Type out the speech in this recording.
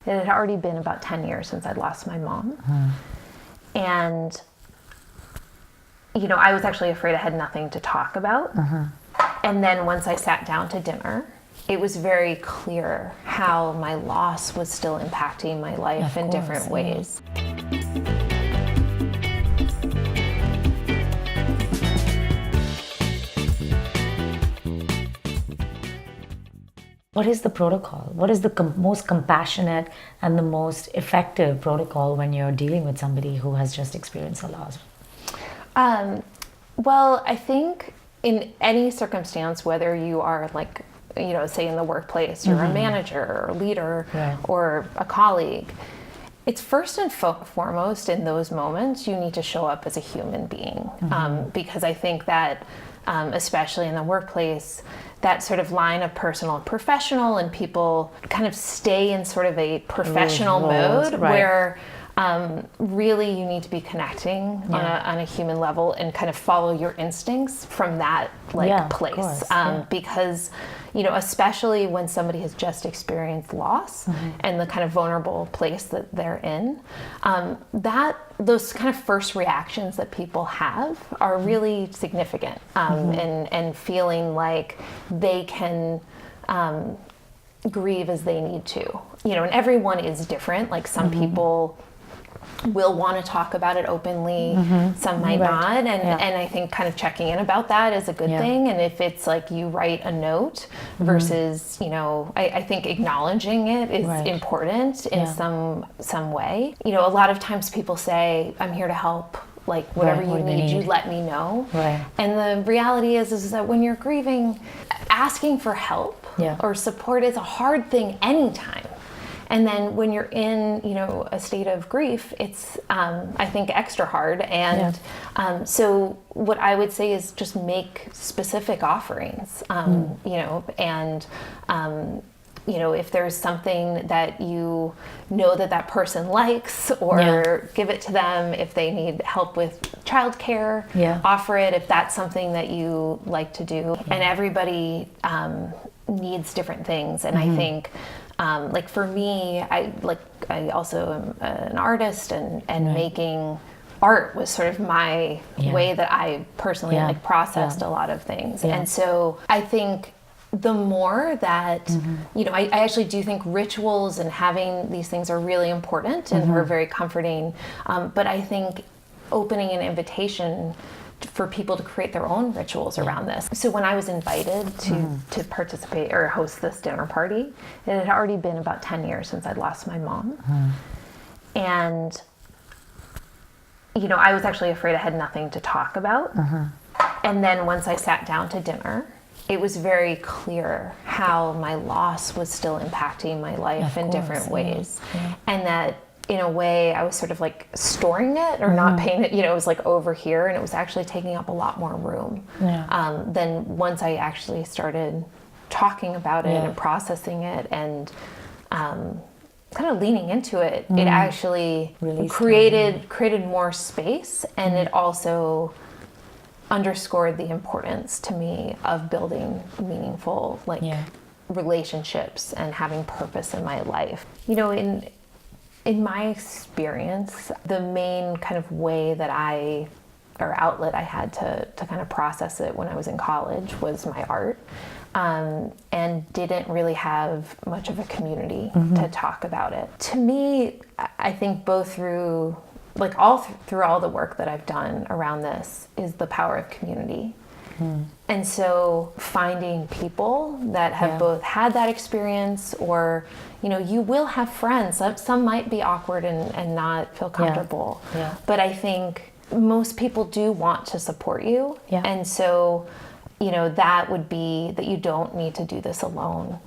It had already been about 10 years since I'd lost my mom. And, you know, I was actually afraid I had nothing to talk about. And then once I sat down to dinner, it was very clear how my loss was still impacting my life in different ways. What is the protocol? What is the most compassionate and the most effective protocol when you're dealing with somebody who has just experienced a loss? Well, I think in any circumstance, whether you are like, you know, say in the workplace, you're a manager or leader or a colleague, it's first and foremost in those moments, you need to show up as a human being. Because I think that, especially in the workplace, that sort of line of personal and professional, and people kind of stay in sort of a professional mode where really you need to be connecting on a human level and kind of follow your instincts from that place. Because, you know, especially when somebody has just experienced loss and the kind of vulnerable place that they're in, those kind of first reactions that people have are really significant, and feeling like they can grieve as they need to. You know, and everyone is different. Like some people will want to talk about it openly, some might not, and I think kind of checking in about that is a good thing. And if it's like you write a note versus, you know, I think acknowledging it is important in some way. You know, a lot of times people say, I'm here to help, like whatever you need, you let me know. And the reality is that when you're grieving, asking for help or support is a hard thing anytime. And then when you're in, you know, a state of grief, it's, I think, extra hard. And so what I would say is just make specific offerings, you know, and, you know, if there's something that you know that person likes, or give it to them. If they need help with childcare, offer it if that's something that you like to do. And everybody needs different things. And I think, like for me, I also am an artist, and making art was sort of my way that I personally like processed a lot of things. And so I think the more that, you know, I actually do think rituals and having these things are really important and are very comforting. But I think opening an invitation for people to create their own rituals around this. So when I was invited to participate or host this dinner party, it had already been about 10 years since I'd lost my mom. And, you know, I was actually afraid I had nothing to talk about. And then once I sat down to dinner, it was very clear how my loss was still impacting my life in different ways. And that in a way I was sort of like storing it or not paying it, you know, it was like over here, and it was actually taking up a lot more room than once I actually started talking about it and processing it and kind of leaning into it. It actually created more space, and it also underscored the importance to me of building meaningful relationships and having purpose in my life. You know, in my experience, the main kind of way that outlet I had to kind of process it when I was in college was my art, and didn't really have much of a community to talk about it. To me, I think both through all the work that I've done around this is the power of community. And so finding people that have both had that experience, or, you know, you will have friends. Some might be awkward and not feel comfortable. But I think most people do want to support you. And so, you know, that would be that you don't need to do this alone.